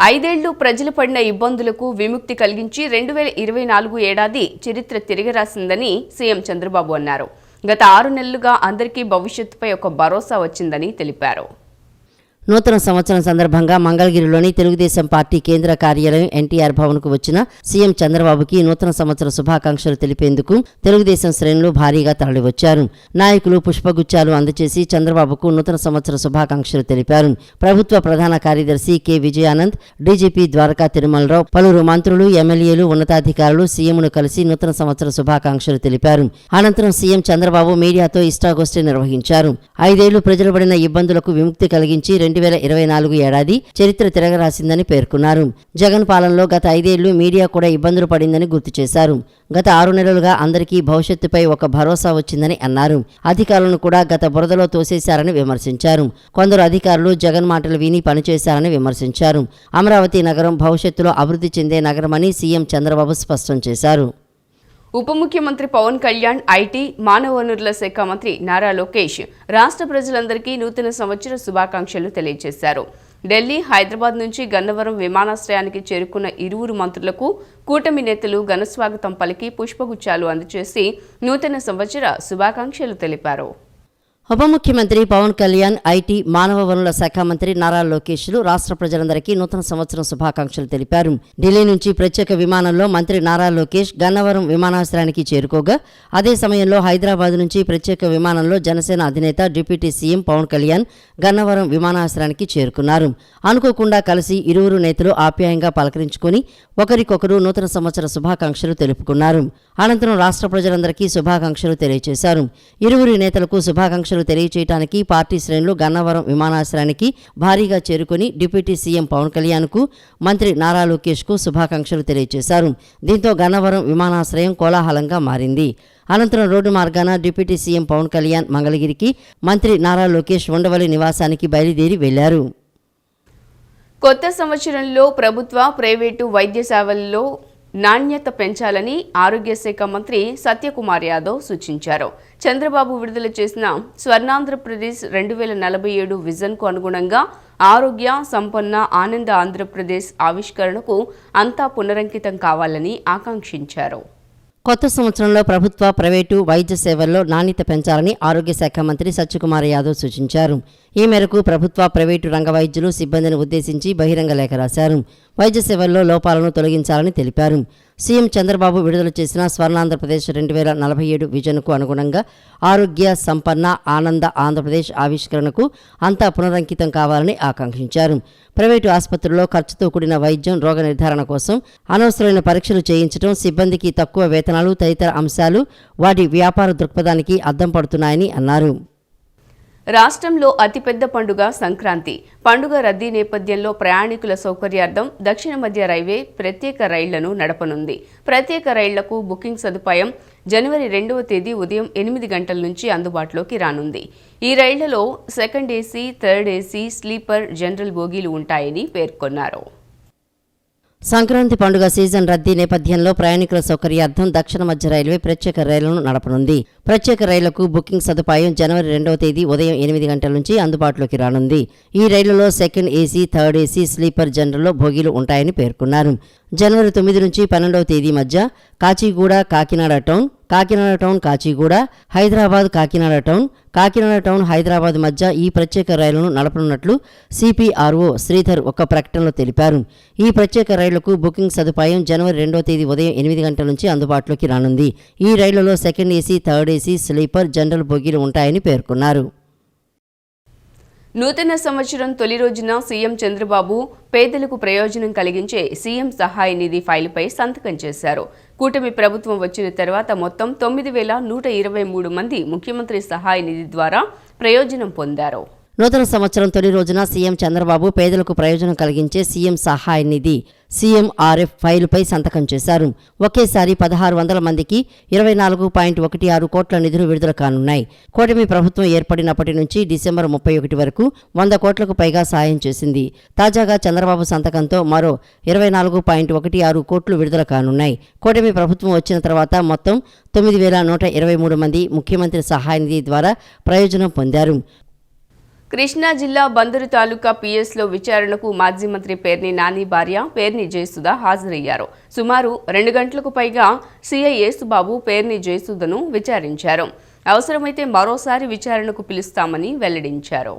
ఐదేళ్లు ప్రజలు పడిన ఇబ్బందులకు విముక్తి కలిగించి 2024 ఏడాది చరిత్ర తిరగరాసిందని సీఎం చంద్రబాబు అన్నారు. గత 6 నెలలుగా అందరికీ భవిష్యత్తుపై ఒక భరోసా వచ్చిందని తెలిపారు. నూతన సంవత్సరం సందర్భంగా మంగళగిరిలోని తెలుగుదేశం పార్టీ కేంద్ర కార్యాలయం ఎన్టీఆర్ భవన్కు వచ్చిన సీఎం చంద్రబాబుకి నూతన సంవత్సర శుభాకాంక్షలు తెలిపేందుకు తెలుగుదేశం శ్రేణులు భారీగా తరలివచ్చారు. నాయకులు పుష్పగుచ్చాలు అందజేసి చంద్రబాబుకు నూతన సంవత్సర శుభాకాంక్షలు తెలిపారు. ప్రభుత్వ ప్రధాన కార్యదర్శి కె విజయానంద్, డీజీపీ ద్వారకా తిరుమలరావు, పలువురు మంత్రులు, ఎమ్మెల్యేలు, ఉన్నతాధికారులు సీఎంను కలిసి నూతన సంవత్సర శుభాకాంక్షలు తెలిపారు. అనంతరం సీఎం చంద్రబాబు మీడియాతో ఇష్టాగోష్ఠి నిర్వహించారు. 5 ఏళ్లు ప్రజలు పడిన ఇబ్బందులకు విముక్తి కలిగించి 2024 ఏడాది చరిత్ర తిరగరాసిందని పేర్కొన్నారు. జగన్ పాలనలో గత 5 ఏళ్లు మీడియా కూడా ఇబ్బందులు పడిందని గుర్తు చేశారు. గత 6 నెలలుగా అందరికీ భవిష్యత్తుపై ఒక భరోసా వచ్చిందని అన్నారు. అధికారులను కూడా గత బురదలో తోసేశారని విమర్శించారు. కొందరు అధికారులు జగన్ మాటలు విని పనిచేశారని విమర్శించారు. అమరావతి నగరం భవిష్యత్తులో అభివృద్ధి చెందే నగరమని సీఎం చంద్రబాబు స్పష్టం చేశారు. ఉప ముఖ్యమంత్రి పవన్ కళ్యాణ్, ఐటీ, మానవ వనరుల శాఖ మంత్రి నారా లోకేష్ రాష్ట్ర ప్రజలందరికీ నూతన సంవత్సర శుభాకాంక్షలు తెలియజేశారు. ఢిల్లీ, హైదరాబాద్ నుంచి గన్నవరం విమానాశ్రయానికి చేరుకున్న ఇరువురు మంత్రులకు కూటమి నేతలు ఘనస్వాగతం పలికి పుష్పగుచ్చాలు అందజేసి నూతన సంవత్సర శుభాకాంక్షలు తెలిపారు. ఉప ముఖ్యమంత్రి పవన్ కళ్యాణ్, ఐటీ, మానవ వనరుల శాఖ మంత్రి నారా లోకేష్లు రాష్ట్ర ప్రజలందరికీ నూతన సంవత్సరం శుభాకాంక్షలు తెలిపారు. ఢిల్లీ నుంచి ప్రత్యేక విమానంలో మంత్రి నారా లోకేష్ గన్నవరం విమానాశ్రయానికి చేరుకోగా, అదే సమయంలో హైదరాబాద్ నుంచి ప్రత్యేక విమానంలో జనసేన అధినేత డిప్యూటీ సీఎం పవన్ కళ్యాణ్ గన్నవరం విమానాశ్రయానికి చేరుకున్నారు. అనుకోకుండా కలిసి ఇరువురు నేతలు ఆప్యాయంగా పలకరించుకుని ఒకరికొకరు నూతన సంవత్సర శుభాకాంక్షలు తెలుపుకున్నారు. అనంతరం రాష్ట్ర ప్రజలందరికీ శుభాకాంక్షలు తెలియజేశారు. ఇరువురి నేతలకు శుభాకాంక్షలు తెలియజేయడానికి పార్టీ శ్రేణులు గన్నవరం విమానాశ్రయానికి భారీగా చేరుకుని డిప్యూటీ సీఎం పవన్ కళ్యాణ్కు, మంత్రి నారా లోకేష్కు శుభాకాంక్షలు తెలియజేశారు. దీంతో గన్నవరం విమానాశ్రయం కోలాహలంగా మారింది. అనంతరం రోడ్డు మార్గాన డిప్యూటీ సీఎం పవన్ కళ్యాణ్ మంగళగిరికి, మంత్రి నారా లోకేష్ ఉండవల్లి నివాసానికి బయలుదేరి వెళ్లారు. కొత్త సంవత్సరంలో ప్రభుత్వ, ప్రైవేటు వైద్య సేవల్లో నాణ్యత పెంచాలని ఆరోగ్య శాఖ మంత్రి సత్యకుమార్ యాదవ్ సూచించారు. చంద్రబాబు విడుదల చేసిన స్వర్ణాంధ్రప్రదేశ్ 2047 విజన్కు అనుగుణంగా ఆరోగ్య, సంపన్న, ఆనంద ఆంధ్రప్రదేశ్ ఆవిష్కరణకు అంతా పునరంకితం కావాలని ఆకాంక్షించారు. కొత్త సంవత్సరంలో ప్రభుత్వ, ప్రైవేటు వైద్య సేవల్లో నాణ్యత పెంచాలని ఆరోగ్య శాఖ మంత్రి సత్యకుమార్ యాదవ్ సూచించారు. ఈ మేరకు ప్రభుత్వ, ప్రైవేటు రంగ వైద్యులు, సిబ్బందిని ఉద్దేశించి బహిరంగ లేఖ రాశారు. వైద్య సేవల్లో లోపాలను తొలగించాలని తెలిపారు. సీఎం చంద్రబాబు విడుదల చేసిన స్వర్ణాంధ్రప్రదేశ్ 2047 విజన్కు అనుగుణంగా ఆరోగ్య, సంపన్న, ఆనంద ఆంధ్రప్రదేశ్ ఆవిష్కరణకు అంతా పునరంకితం కావాలని ఆకాంక్షించారు. ప్రైవేటు ఆసుపత్రుల్లో ఖర్చుతో కూడిన వైద్యం, రోగ నిర్ధారణ కోసం అనవసరమైన పరీక్షలు చేయించడం, సిబ్బందికి తక్కువ వేతనాలు తదితర అంశాలు వాటి వ్యాపార దృక్పథానికి అద్దం పడుతున్నాయని అన్నారు. రాష్ట్రంలో అతిపెద్ద పండుగ సంక్రాంతి. పండుగ రద్దీ నేపథ్యంలో ప్రయాణికుల సౌకర్యార్థం దక్షిణ మధ్య రైల్వే ప్రత్యేక రైళ్లను నడపనుంది. ప్రత్యేక రైళ్లకు బుకింగ్ సదుపాయం జనవరి 2వ తేదీ ఉదయం 8 గంటల నుంచి అందుబాటులోకి రానుంది. ఈ రైళ్లలో second AC, third AC, sleeper, general బోగీలు ఉంటాయని పేర్కొన్నారు. సంక్రాంతి పండుగ సీజన్ రద్దీ నేపథ్యంలో ప్రయాణికుల సౌకర్యార్థం దక్షిణ మధ్య రైల్వే ప్రత్యేక రైళ్లను నడపనుంది. ప్రత్యేక రైళ్లకు బుకింగ్ సదుపాయం జనవరి 2వ తేదీ ఉదయం 8 గంటల నుంచి అందుబాటులోకి రానుంది. ఈ రైళ్లలో second AC, third AC, sleeper, జనరల్లో భోగీలు ఉంటాయని పేర్కొన్నారు. జనవరి 9 నుంచి 12వ తేదీ మధ్య Kacheguda, Kakinada town, Kakinada town, Kacheguda, Hyderabad, Kakinada town, Kakinada town, Hyderabad మధ్య ఈ ప్రత్యేక రైళ్లను నడపనున్నట్లు సిపిఆర్ఓ శ్రీధర్ ఒక ప్రకటనలో తెలిపారు. ఈ ప్రత్యేక రైళ్లకు బుకింగ్ సదుపాయం జనవరి 2వ తేదీ ఉదయం 8 గంటల నుంచి అందుబాటులోకి రానుంది. ఈ రైళ్లలో second AC, third AC, sleeper, general బోగీలు ఉంటాయని పేర్కొన్నారు. నూతన సంవత్సరం తొలి రోజున సీఎం చంద్రబాబు పేదలకు ప్రయోజనం కలిగించే సీఎం సహాయ నిధి ఫైలుపై సంతకం చేశారు. కూటమి ప్రభుత్వం వచ్చిన తర్వాత మొత్తం 9,123 మంది ముఖ్యమంత్రి సహాయ నిధి ద్వారా ప్రయోజనం పొందారు. నూతన సంవత్సరం తొలి రోజున సీఎం చంద్రబాబు పేదలకు ప్రయోజనం కలిగించే సీఎం సహాయ నిధి CMRF ఫైలుపై సంతకం చేశారు. ఒకేసారి 1600 మందికి 24.16 కోట్ల నిధులు విడుదల కానున్నాయి. కూటమి ప్రభుత్వం ఏర్పడినప్పటి నుంచి డిసెంబర్ 31 వరకు 100 కోట్లకు పైగా సాయం చేసింది. తాజాగా చంద్రబాబు సంతకంతో మరో 24.16 కోట్లు విడుదల కానున్నాయి. కూటమి ప్రభుత్వం వచ్చిన తర్వాత మొత్తం 9123 మంది ముఖ్యమంత్రి సహాయ నిధి ద్వారా ప్రయోజనం పొందారు. కృష్ణా జిల్లా బందరు తాలూకా పిఎస్లో విచారణకు మాజీ మంత్రి పేర్ని నాని భార్య పేర్ని జయసుధ హాజరయ్యారు. సుమారు 2 గంటలకు పైగా సీఐ యేసుబాబు పేర్ని జయసుధను విచారించారు. అవసరమైతే మరోసారి విచారణకు పిలుస్తామని వెల్లడించారు.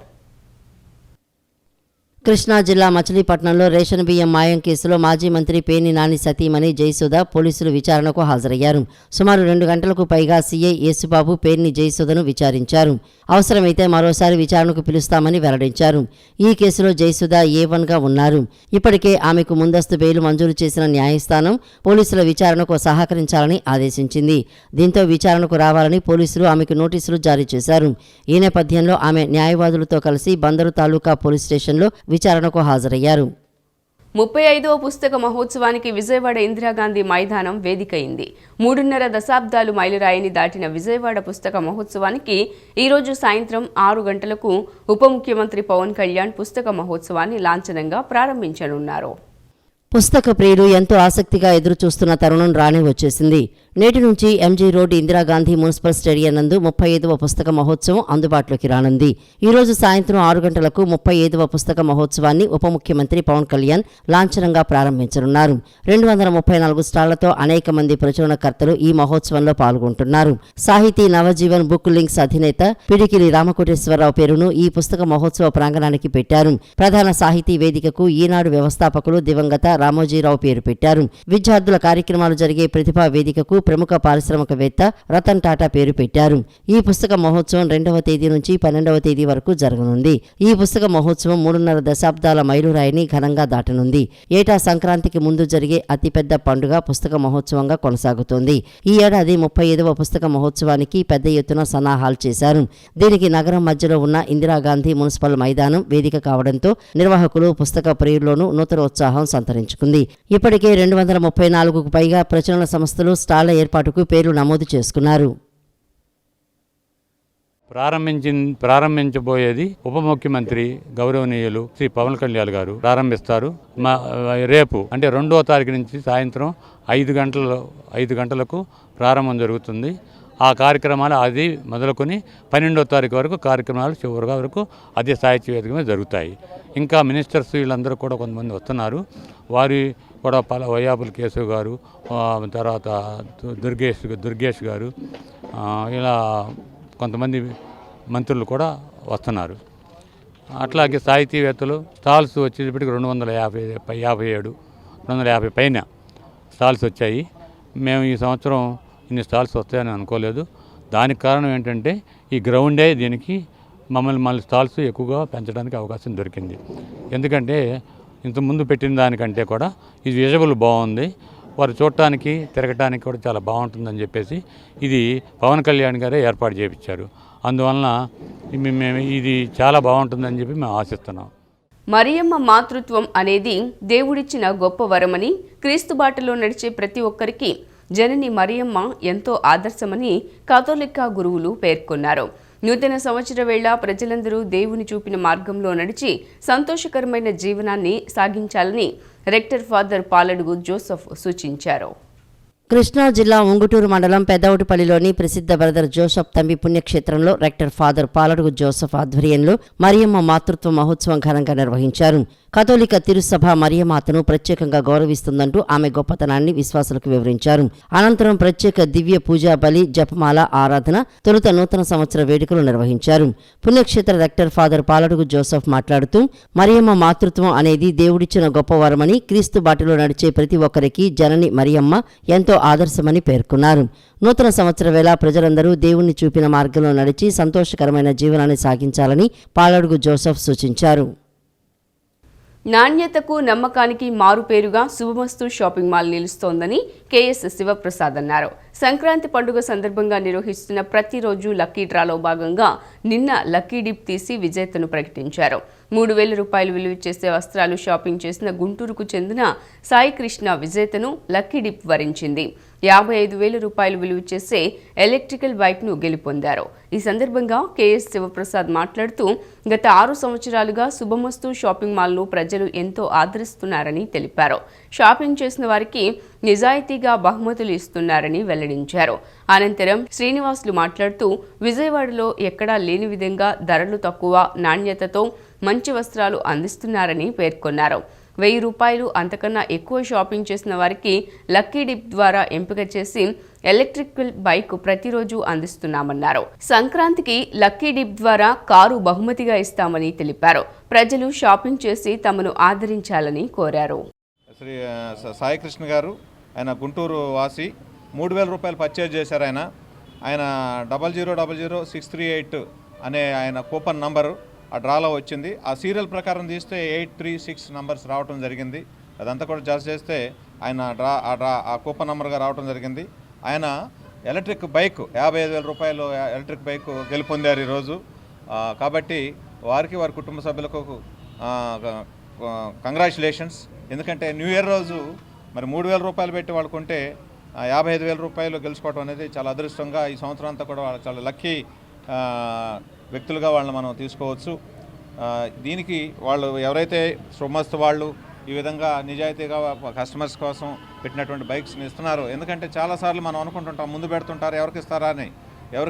కృష్ణా జిల్లా మచిలీపట్నంలో రేషన్ బియ్యం మాయం కేసులో మాజీ మంత్రి పేర్ని నాని సతీమణి జయసుధ పోలీసులు విచారణకు హాజరయ్యారు. సుమారు 2 గంటలకు పైగా సీఐ యేసుబాబు పేర్ని జయసుధను విచారించారు. అవసరమైతే మరోసారి విచారణకు పిలుస్తామని వెల్లడించారు. ఈ కేసులో జయసుధ A1గా ఉన్నారు. ఇప్పటికే ఆమెకు ముందస్తు బెయిల్ మంజూరు చేసిన న్యాయస్థానం పోలీసుల విచారణకు సహకరించాలని ఆదేశించింది. దీంతో విచారణకు రావాలని పోలీసులు ఆమెకు నోటీసులు జారీ చేశారు. ఈ నేపథ్యంలో ఆమె న్యాయవాదులతో కలిసి బందరు తాలూకా పోలీస్ స్టేషన్లో విచారణకు హాజరయ్యారు. 35వ పుస్తక మహోత్సవానికి విజయవాడ ఇందిరాగాంధీ మైదానం వేదికైంది. 3.5 దశాబ్దాలు మైలురాయిని దాటిన విజయవాడ పుస్తక మహోత్సవానికి ఈరోజు సాయంత్రం 6 గంటలకు ఉప ముఖ్యమంత్రి పవన్ కళ్యాణ్ పుస్తక మహోత్సవాన్ని లాంఛనంగా ప్రారంభించనున్నారు. పుస్తక ప్రియులు ఎంతో ఆసక్తిగా ఎదురుచూస్తున్న తరుణం రానే వచ్చేసింది. నేటి నుంచి MG road Indira Gandhi municipal stadium నందు 35వ పుస్తక మహోత్సవం అందుబాటులోకి రానుంది. ఈరోజు సాయంత్రం 6 గంటలకు 35వ పుస్తక మహోత్సవాన్ని ఉప ముఖ్యమంత్రి పవన్ కళ్యాణ్ లాంఛనంగా ప్రారంభించనున్నారు. 234 స్టాళ్లతో అనేక మంది ప్రచురణకర్తలు ఈ మహోత్సవంలో పాల్గొంటున్నారు. సాహితీ నవజీవన్ బుక్ లింక్స్ అధినేత పిడికిలి రామకోటేశ్వరరావు పేరును ఈ పుస్తక మహోత్సవ ప్రాంగణానికి పెట్టారు. ప్రధాన సాహితీ వేదికకు ఈనాడు వ్యవస్థాపకులు దివంగత రామోజీరావు పేరు పెట్టారు. విద్యార్థుల కార్యక్రమాలు జరిగే ప్రతిభా వేదికకు ప్రముఖ పారిశ్రామికవేత్త రతన్ టాటా పేరు పెట్టారు. ఈ పుస్తక మహోత్సవం 2వ తేదీ నుంచి 12వ తేదీ వరకు జరగనుంది. ఈ పుస్తక మహోత్సవం 3.5 దశాబ్దాల మైలురాయిని ఘనంగా దాటనుంది. ఏటా సంక్రాంతికి ముందు జరిగే అతిపెద్ద పండుగ పుస్తక మహోత్సవంగా కొనసాగుతోంది. ఈ ఏడాది 35వ పుస్తక మహోత్సవానికి పెద్ద ఎత్తున సన్నాహాలు చేశారు. దీనికి నగరం మధ్యలో ఉన్న ఇందిరాగాంధీ మున్సిపల్ మైదానం వేదిక కావడంతో నిర్వాహకులు పుస్తక ప్రియుల్లోనూ నూతనోత్సాహం సంతరించుకుంది. ఇప్పటికే 234కు పైగా ప్రచురణ సంస్థలు స్టాళ్ల ఏర్పాటుకు పేర్లు నమోదు చేసుకున్నారు. ప్రారంభించబోయేది ఉప ముఖ్యమంత్రి గౌరవనీయులు శ్రీ పవన్ కళ్యాణ్ గారు ప్రారంభిస్తారు. రేపు అంటే 2వ తారీఖు నుంచి సాయంత్రం 5 గంటలకు ప్రారంభం జరుగుతుంది. ఆ కార్యక్రమాలు అది మొదలుకొని 12వ తారీఖు వరకు కార్యక్రమాలు చివరి వరకు అదే సాహిత్య వేదిక మీద జరుగుతాయి. ఇంకా మినిస్టర్స్ వీళ్ళందరూ కూడా కొంతమంది వస్తున్నారు. వారి కూడా వైయాపుల కేశవ్ గారు, తర్వాత దుర్గేష్ గారు, ఇలా కొంతమంది మంత్రులు కూడా వస్తున్నారు. అట్లాగే సాహితీవేత్తలు స్టాల్స్ వచ్చేటప్పటికి 250 పైన స్టాల్స్ వచ్చాయి. మేము ఈ సంవత్సరం ఇన్ని స్టాల్స్ వస్తాయని అనుకోలేదు. దానికి కారణం ఏంటంటే ఈ గ్రౌండే దీనికి మళ్ళీ స్టాల్స్ ఎక్కువగా పెంచడానికి అవకాశం దొరికింది. ఎందుకంటే ఇంతకుముందు పెట్టిన దానికంటే కూడా ఇది విజువల్ బాగుంది. వారు చూడటానికి తిరగటానికి కూడా చాలా బాగుంటుందని చెప్పేసి ఇది పవన్ కళ్యాణ్ గారే ఏర్పాటు చేయించారు. అందువలన మేము ఇది చాలా బాగుంటుందని చెప్పి మేము ఆశిస్తున్నాం. మరియమ్మ మాతృత్వం అనేది దేవుడిచ్చిన గొప్ప వరమని, క్రీస్తు బాటలో నడిచే ప్రతి ఒక్కరికి జనని మరియమ్మ ఎంతో ఆదర్శమని కాథోలికా గురువులు పేర్కొన్నారు. నూతన సంవత్సర వేళ ప్రజలందరూ దేవుని చూపిన మార్గంలో నడిచి సంతోషకరమైన జీవనాన్ని సాగించాలని రెక్టర్ ఫాదర్ పాలడుగు జోసెఫ్ సూచించారు. కృష్ణా జిల్లా ఉంగుటూరు మండలం పెద్దవుటిపల్లిలోని ప్రసిద్ధ బ్రదర్ జోసెఫ్ తంబి పుణ్యక్షేత్రంలో రెక్టర్ ఫాదర్ పాలడుగు జోసెఫ్ ఆధ్వర్యంలో మరియమ్మ మాతృత్వ మహోత్సవం ఘనంగా నిర్వహించారు. కథోలిక తిరుసభ మరియమాతను ప్రత్యేకంగా గౌరవిస్తుందంటూ ఆమె గొప్పతనాన్ని విశ్వాసులకు వివరించారు. అనంతరం ప్రత్యేక దివ్య పూజా బలి, జపమాల ఆరాధన, తొలుత నూతన సంవత్సర వేడుకలు నిర్వహించారు. పుణ్యక్షేత్ర రెక్టర్ ఫాదర్ పాలడుగు జోసెఫ్ మాట్లాడుతూ మరియమ్మ మాతృత్వం అనేది దేవుడిచ్చిన గొప్ప వరమని, క్రీస్తు బాటలో నడిచే ప్రతి ఒక్కరికి జనని మరియమ్మ ఎంతో ఆదర్శమని పేర్కొన్నారు. నూతన సంవత్సర వేళ ప్రజలందరూ దేవుణ్ణి చూపిన మార్గంలో నడిచి సంతోషకరమైన జీవనాన్ని సాగించాలని పాలడుగు జోసెఫ్ సూచించారు. నాణ్యతకు నమ్మకానికి మారుపేరుగా శుభమస్తు షాపింగ్ మాల్ నిలుస్తోందని కేఎస్ శివప్రసాద్ అన్నారు. సంక్రాంతి పండుగ సందర్భంగా నిర్వహిస్తున్న ప్రతిరోజు లక్కీ డ్రాలో భాగంగా నిన్న లక్కీ డిప్ తీసి విజేతను ప్రకటించారు. 3,000 రూపాయలు విలువ చేసే వస్త్రాలు షాపింగ్ చేసిన గుంటూరుకు చెందిన సాయి కృష్ణ విజేతను లక్కీ డిప్ వరించింది. 55,000 రూపాయలు విలువ చేసే ఎలక్ట్రికల్ బైక్ను గెలుపొందారు. ఈ సందర్భంగా కెఎస్ శివప్రసాద్ మాట్లాడుతూ గత 6 సంవత్సరాలుగా శుభమస్తు షాపింగ్ మాల్ను ప్రజలు ఎంతో ఆదరిస్తున్నారని తెలిపారు. షాపింగ్ చేసిన వారికి నిజాయితీగా బహుమతులు ఇస్తున్నారని వెల్లడించారు. అనంతరం శ్రీనివాసులు మాట్లాడుతూ విజయవాడలో ఎక్కడా లేని విధంగా ధరలు తక్కువ, నాణ్యతతో మంచి వస్త్రాలు అందిస్తున్నారని పేర్కొన్నారు. 1,000 రూపాయలు అంతకన్నా ఎక్కువ షాపింగ్ చేసిన వారికి లక్కీ డిప్ ద్వారా ఎంపిక చేసి ఎలక్ట్రికల్ బైక్ ప్రతిరోజు అందిస్తున్నామన్నారు. సంక్రాంతికి లక్కీ డిప్ ద్వారా కారు బహుమతిగా ఇస్తామని తెలిపారు. ప్రజలు షాపింగ్ చేసి తమను ఆదరించాలని కోరారు. శ్రీ సాయికృష్ణ గారు, ఆయన గుంటూరు వాసి, 3,000 రూపాయలు పర్చేజ్ చేశారు. ఆయన 000638 అనే ఆయన కూపన్ నంబరు ఆ డ్రాలో వచ్చింది. ఆ సీరియల్ ప్రకారం తీస్తే 836 నంబర్స్ రావడం జరిగింది. అదంతా కూడా జస్ట్ చేస్తే ఆయన ఆ కూపన్ నంబర్గా రావడం జరిగింది. ఆయన ఎలక్ట్రిక్ బైక్ 55,000 రూపాయలు ఎలక్ట్రిక్ బైక్ గెలుపొందారు ఈరోజు. కాబట్టి వారికి, వారి కుటుంబ సభ్యులకు కంగ్రాచులేషన్స్. ఎందుకంటే న్యూ ఇయర్ రోజు మరి 3,000 రూపాయలు పెట్టి వాళ్ళకుంటే 55,000 రూపాయలు గెలుచుకోవడం అనేది చాలా అదృష్టంగా, ఈ సంవత్సరం అంతా కూడా వాళ్ళు చాలా లక్కీ వ్యక్తులుగా వాళ్ళని మనం తీసుకోవచ్చు. దీనికి వాళ్ళు ఎవరైతే శుభమస్తు వాళ్ళు ఈ విధంగా నిజాయితీగా కస్టమర్స్ కోసం పెట్టినటువంటి బైక్స్ని ఇస్తున్నారు. ఎందుకంటే చాలాసార్లు మనం అనుకుంటుంటాం, ముందు పెడుతుంటారు ఎవరికి ఇస్తారా అని,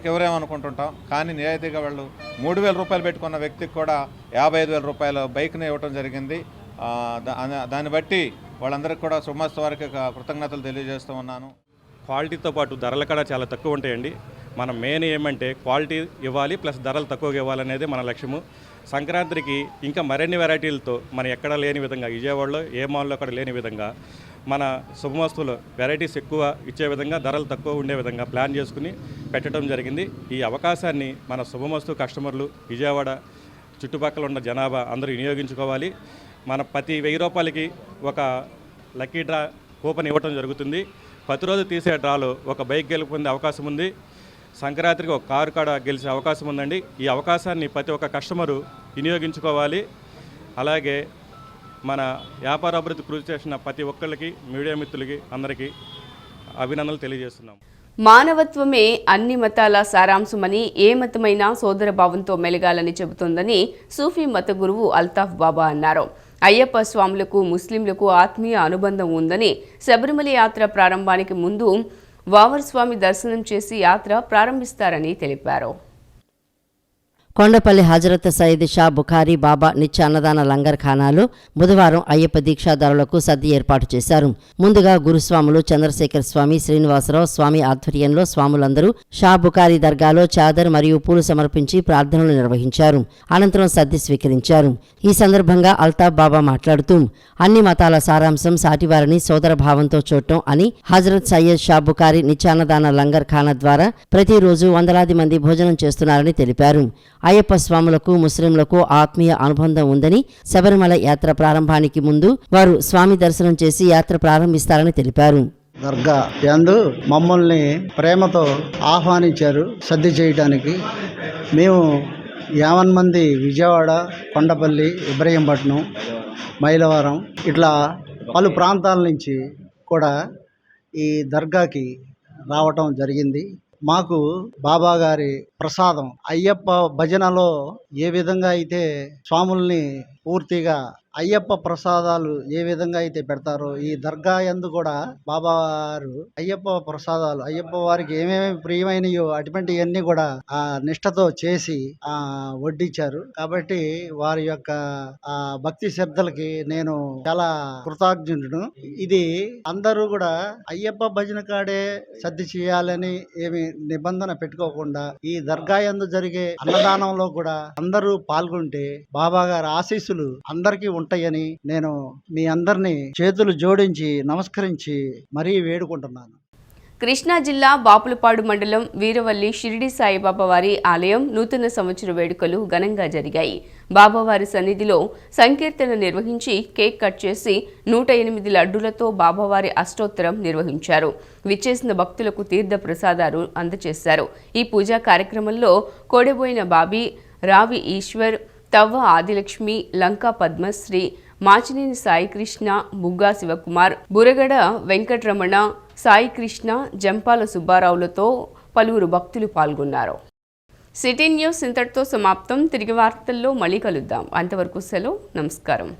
ఎవరేమనుకుంటుంటాం. కానీ నిజాయితీగా వాళ్ళు 3,000 రూపాయలు పెట్టుకున్న వ్యక్తికి కూడా 55,000 రూపాయల బైక్ని ఇవ్వడం జరిగింది. దాన్ని బట్టి వాళ్ళందరికీ కూడా శుభమస్తు వారికి కృతజ్ఞతలు తెలియజేస్తూ ఉన్నాను. క్వాలిటీతో పాటు ధరలు కూడా చాలా తక్కువ ఉంటాయండి. మనం మెయిన్ ఏమంటే క్వాలిటీ ఇవ్వాలి ప్లస్ ధరలు తక్కువగా ఇవ్వాలనేది మన లక్ష్యము. సంక్రాంతికి ఇంకా మరిన్ని వెరైటీలతో మనం ఎక్కడా లేని విధంగా, విజయవాడలో ఏ మాల్లో కూడా లేని విధంగా మన శుభమస్తులు వెరైటీస్ ఎక్కువ ఇచ్చే విధంగా, ధరలు తక్కువ ఉండే విధంగా ప్లాన్ చేసుకుని పెట్టడం జరిగింది. ఈ అవకాశాన్ని మన శుభమస్తు కస్టమర్లు, విజయవాడ చుట్టుపక్కల ఉన్న జనాభా అందరూ వినియోగించుకోవాలి. మన ప్రతి 1,000 రూపాయలకి ఒక లక్కీ డ్రా కూపన్ ఇవ్వటం జరుగుతుంది. ప్రతిరోజు తీసే డ్రాలో ఒక బైక్ గెలుపొందే అవకాశం ఉంది. సంక్రాంతికి ఒక కారు కాడ గెలిచే అవకాశం ఉందండి. ఈ అవకాశాన్ని ప్రతి ఒక్క కస్టమరు వినియోగించుకోవాలి. అలాగే మన వ్యాపార అభివృద్ధి కృషి చేసిన ప్రతి ఒక్కరికి, మీడియా మిత్రులకి అందరికీ అభినందనలు తెలియజేస్తున్నాం. మానవత్వమే అన్ని మతాల సారాంశమని, ఏ మతమైనా సోదర భావంతో మెలగాలని చెబుతోందని సూఫీ మత గురువు అల్తాఫ్ బాబా అన్నారు. అయ్యప్ప స్వాములకు, ముస్లింలకు ఆత్మీయ అనుబంధం ఉందని, శబరిమల యాత్ర ప్రారంభానికి ముందు వావర్ స్వామి దర్శనం చేసి యాత్ర ప్రారంభిస్తారని తెలిపారు. కొండపల్లి హజరత్ సయ్యద్ షా బుఖారీ బాబా నిత్య అన్నదాన లంగర్ ఖానాలో బుధవారం అయ్యప్ప దీక్షాదారులకు సద్ది ఏర్పాటు చేశారు. ముందుగా గురుస్వాములు చంద్రశేఖర్ స్వామి, శ్రీనివాసరావు స్వామి ఆధ్వర్యంలో స్వాములందరూ షా బుఖారీ దర్గాలో చాదర్ మరియు పూలు సమర్పించి ప్రార్థనలు నిర్వహించారు. అనంతరం సద్ది స్వీకరించారు. ఈ సందర్భంగా అల్తాఫ్ బాబా మాట్లాడుతూ అన్ని మతాల సారాంశం సాటివారిని సోదర భావంతో చూడటం అని, హజరత్ సయ్యద్ షా బుఖారీ నిత్యాన్నదాన లంగర్ ఖానా ద్వారా ప్రతిరోజు వందలాది మంది భోజనం చేస్తున్నారని తెలిపారు. అయ్యప్ప స్వాములకు, ముస్లింలకు ఆత్మీయ అనుబంధం ఉందని, శబరిమల యాత్ర ప్రారంభానికి ముందు వారు స్వామి దర్శనం చేసి యాత్ర ప్రారంభిస్తారని తెలిపారు. దర్గా యందు మమ్మల్ని ప్రేమతో ఆహ్వానించారు సద్ది చేయడానికి. మేము 50 మంది విజయవాడ, కొండపల్లి, ఇబ్రహీంపట్నం, మైలవరం ఇట్లా పలు ప్రాంతాల నుంచి కూడా ఈ దర్గాకి రావటం జరిగింది. మాకు బాబా గారి ప్రసాదం అయ్యప్ప భజనలో ఏ విధంగా అయితే స్వాముల్ని పూర్తిగా అయ్యప్ప ప్రసాదాలు ఏ విధంగా అయితే పెడతారో, ఈ దర్గా యందు కూడా బాబా వారు అయ్యప్ప ప్రసాదాలు, అయ్యప్ప వారికి ఏమేమి ప్రియమైనయో అటువంటివన్నీ కూడా ఆ నిష్ఠతో చేసి వడ్డించారు. కాబట్టి వారి యొక్క ఆ భక్తి శ్రద్ధలకి నేను చాలా కృతజ్ఞుడును. ఇది అందరూ కూడా అయ్యప్ప భజన కాడే సద్ది చేయాలని ఏమి నిబంధన పెట్టుకోకుండా ఈ దర్గా యందు జరిగే అన్నదానంలో కూడా అందరూ పాల్గొంటే బాబా గారి ఆశీస్సులు అందరికీ ఉంటాయని నేను మీ అందరినీ చేతులు జోడించి నమస్కరించి మరీ వేడుకుంటున్నాను. కృష్ణా జిల్లా బాపులపాడు మండలం వీరవల్లి షిరిడి సాయిబాబా వారి ఆలయం నూతన సంవత్సర వేడుకలు ఘనంగా జరిగాయి. బాబావారి సన్నిధిలో సంకీర్తన నిర్వహించి కేక్ కట్ చేసి 108 లడ్డూలతో బాబావారి అష్టోత్తరం నిర్వహించారు. విచ్చేసిన భక్తులకు తీర్థ ప్రసాదాలు అందజేశారు. ఈ పూజా కార్యక్రమంలో కోడెబోయిన బాబీ, రావి ఈశ్వర్, తవ్వ ఆదిలక్ష్మి, లంకా పద్మశ్రీ, మాచినేని సాయికృష్ణ, బుగ్గా శివకుమార్, బురగడ వెంకటరమణ, సాయి కృష్ణ, జంపాల సుబ్బారావులతో పలువురు భక్తులు పాల్గొన్నారు. సిటీ న్యూస్ ఇంతటితో సమాప్తం. తిరిగి వార్తల్లో మళ్ళీ కలుద్దాం. అంతవరకు సెలవు. నమస్కారం.